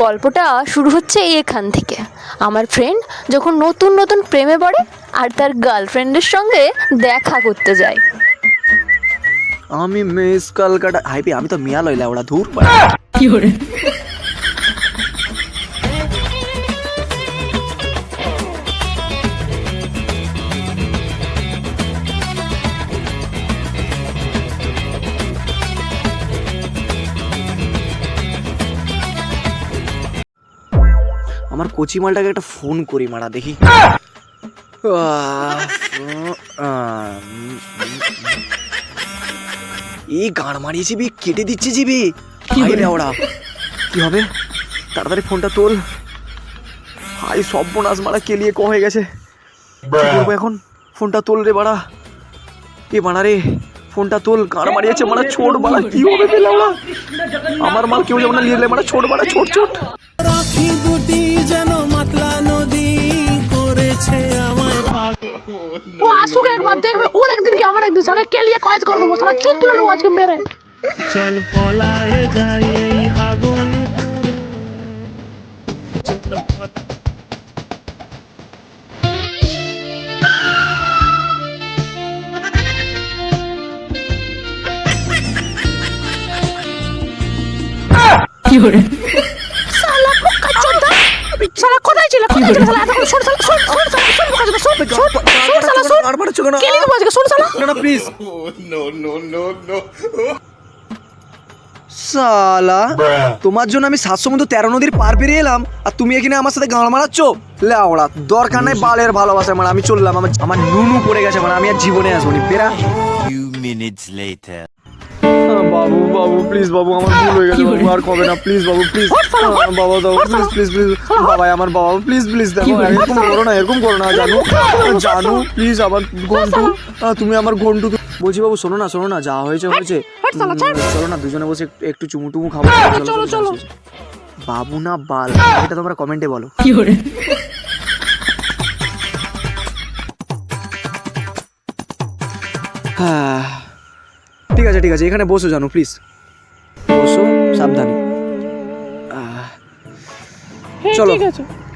গল্পটা শুরু হচ্ছে এখান থেকে। আমার ফ্রেন্ড যখন নতুন নতুন প্রেমে পড়ে আর তার গার্লফ্রেন্ডের সঙ্গে দেখা করতে যায়। আমি মিস কলকাতা হাইপি, আমি তো মিয়া লইলা ওরা ধুর কি করে আমার কোচি মালটাকে একটা ফোন করি মারা দেখি। এই গান মারিয়ে জিবি, কেটে দিচ্ছে জিবি। ওরা কি হবে? তাড়াতাড়ি ফোনটা তোল। হাই সব বোনাস মারা কেলিয়ে হয়ে গেছে। কি করবো এখন? ফোনটা তোল রে বাড়া। এ বাড়া রে, ফোনটা তোল। গান মারিয়েছে মারা, ছোট বাড়া। কি হবে পেলে ওরা? আমার মাল কেউ যেমন নিয়ে মারা, ছোট বাড়া, ছোট ছোট। রাখি দুটি যেন মাতলা নদী করেছে আমায়। ও আসুক একবার দেখবে, ওর একদিন কি আমার একদিন সারা কেলিয়ে কাজ করে দেবো, সারা চুপ তুলে নেবো আজকে মেরে। চল পলায়ে যাই এই আগুন। কি করে শালা বোকা চোদা, শালা কোথায় ছিল? কোথায় ছিল? শালা এতক্ষণ শোন, শালা শোন, শোন, শালা শোন, বোকা চোদা, শোন, শোন, শোন, শালা শোন। আর মারছো কেন? কেলিয়ে দেবো আজকে, শোন শালা। না না প্লিজ। সালা, তোমার জন্য আমি 713 নদীর পার পেরিয়ে এলাম আর তুমি এখানে আমার সাথে গান মারাচ্ছ? লাউড়া, দরকার নাই বালের ভালোবাসা মানে। আমি চললাম, আমার নুনু পড়ে গেছে মানে। আমি আর জীবনে আসবো না পেরা। Few minutes later. Babu Babu please বাবু, আমার ভুল হয়ে গেছে বাবু, আর কবে না প্লিজ বাবু প্লিজ। বাবা দাও প্লিজ প্লিজ প্লিজ। বাবা আমার বাবা প্লিজ প্লিজ দেখো, এরকম করো না, এরকম করো না। জানু জানু প্লিজ, আমার ঘন্টু, তুমি আমার ঘন্টু। বলছি বাবু শোনো না, শোনো না, যা হয়েছে হয়েছে, চলো না দুজনে বসে একটু চুমু টুমু খাবো। চলো চলো। বাবু না বাল, এটা তোমরা কমেন্টে বলো। কি করে হ্যাঁ ঠিক আছে ঠিক আছে, এখানে বসো জানো প্লিজ, বসো সাবধানে। চলো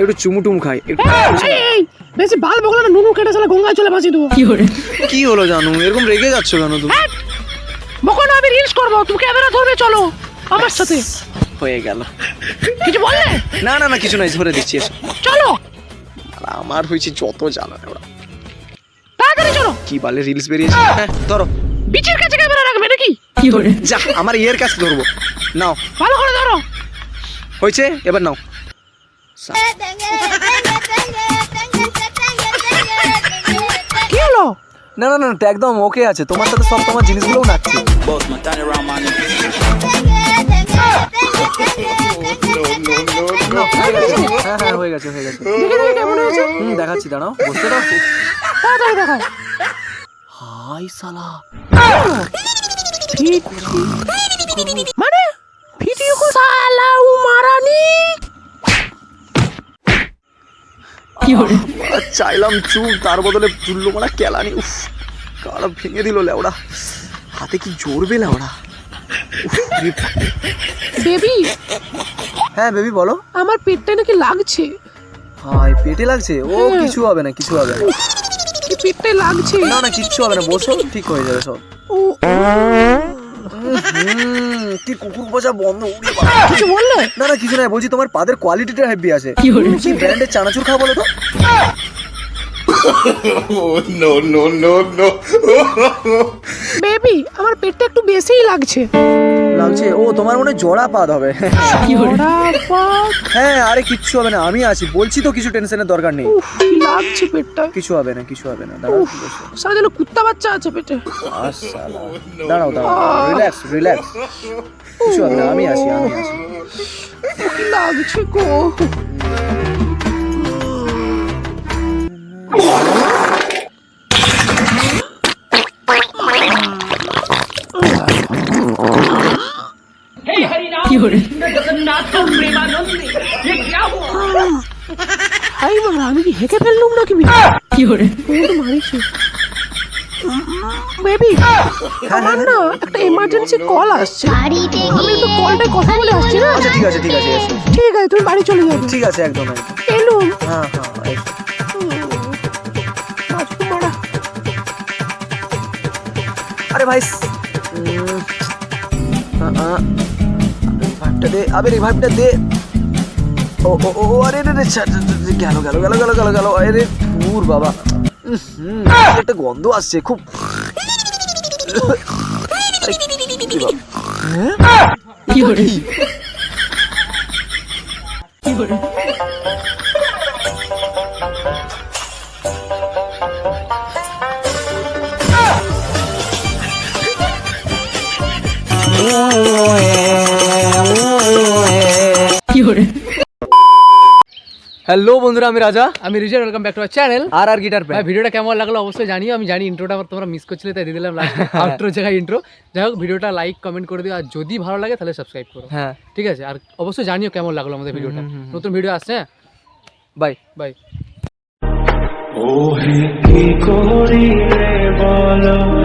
একটু চুমু টুমু খাই একটু। এই বেশি বাল বগলে না, নুনু কেটে শালা গঙ্গায় চলে ভাসিয়ে দেবো। কি করে কি হলো জানু, এরকম রেগে যাচ্ছ কেন তুমি? বকো না, আমি রিলস করবো, তুমি ক্যামেরা ধরবে, চলো আমার সাথে। হয়ে গেল। কিছু বললে? না না না কিছু নাই, ধরে দিচ্ছি এসো। চলো আমার হয়েছে যত জ্বালা ওরা। তাড়াতাড়ি চলো। কি বালে রিলস বেরিয়েছে। হ্যাঁ ধরো। বিচের কাছে ক্যামেরা রাখবে নাকি? কি করে যা, আমার ইয়ের কাছে ধরবো। নাও ভালো করে ধরো। হয়েছে, এবার নাও। কি হলো? না না না একদম ওকে আছে, তোমার সাথে সব তোমার জিনিসগুলোও নাচছে। হ্যাঁ হ্যাঁ হয়ে গেছে হয়ে গেছে। দেখে দেখে কেমন হয়েছে? দেখাচ্ছি, দাঁড়াও বসতে দাও। তাড়াতাড়ি দেখাও। হাই সালা, ঠিক মানে ভিডিও কো সালা উমারানি। কি করে চাইলাম চুপ, তার বদলে চুল্লো মারা কেলানি। উফ, কারা ভেঙে দিল লেওড়া। হাতে কি জোরবে লেওড়া। বেবি, হ্যাঁ বেবি বলো। আমার পেটটা নাকি লাগছে। হাই পেটে লাগছে? ও কিছু হবে না, কিছু হবে না। কি পেটটাই লাগছে? না না কিচ্ছু হবে না, বসো ঠিক হয়ে যাবে সব। ও কি কুকুর বোঝা বন্ধ। কিছু বললে? না না কিছু নাই, বলছি তোমার পাদের কোয়ালিটিটা হেভি আছে। কি করে কি ব্র্যান্ডের চানাচুর খাও বলো তো? বেবি, আমার পেটটা একটু বেশিই লাগছে। লাগছে? ও তোমার মনে হয় জোড়া পাদ হবে। কি করে হ্যাঁ আরে কিচ্ছু হবে না, আমি আছি, বলছি তো কিছু টেনশনের দরকার নেই। উফ, কি লাগছে পেটটা। কিছু হবে না, কিছু হবে না, দাঁড়াও উফ, সারা যেন কুত্তা বাচ্চা আছে পেটে। দাঁড়াও দাঁড়াও, রিল্যাক্স রিল্যাক্স, কিছু হবে না, আমি আছি আমি আছি। কি লাগছে গো। কি করে হাই বাবা, আমি কি হেঁকে ফেললুম নাকি? কি করে মারিছি। বেবি আমার না একটা এমার্জেন্সি কল আসছে, আমি একটু কলটায় কথা বলে আসছি না। আচ্ছা ঠিক আছে ঠিক আছে এসো। ঠিক আছে তুমি বাড়ি চলে যাবে। ঠিক আছে একদম একদম। এলুম হ্যাঁ হ্যাঁ এসো। রাজকুমারা। আরে ভাই ভাবটা দে, আবে রিভাইভটা দে। ও ও ও আরে রে রে গেল গেল গেল গেল গেল গেল আরে দূর বাবা। একটা গন্ধ আসছে খুব। আরে, কি বাবা? হ্যাঁ? কি হরে কি হরে কি হরে হ্যালো বন্ধুরা, আমি রাজা আমি রিজার, welcome back to our channel. আর গিটার ভাই ভিডিওটা কেমন লাগলো অবশ্যই জানিও। আমি জানি ইন্ট্রোটা তোমরা মিস করছিলে, তাই দিয়ে দিলাম লাস্টে আউটরো জায়গায় ইন্ট্রো। যাই হোক, ভিডিওটা লাইক কমেন্ট করে দিও, আর যদি ভালো লাগে তাহলে সাবস্ক্রাইব করো। হ্যাঁ ঠিক আছে, আর অবশ্যই জানিও কেমন লাগলো আমাদের ভিডিওটা। নতুন ভিডিও আসছে। Bye bye. ওহে কি করিলে বলো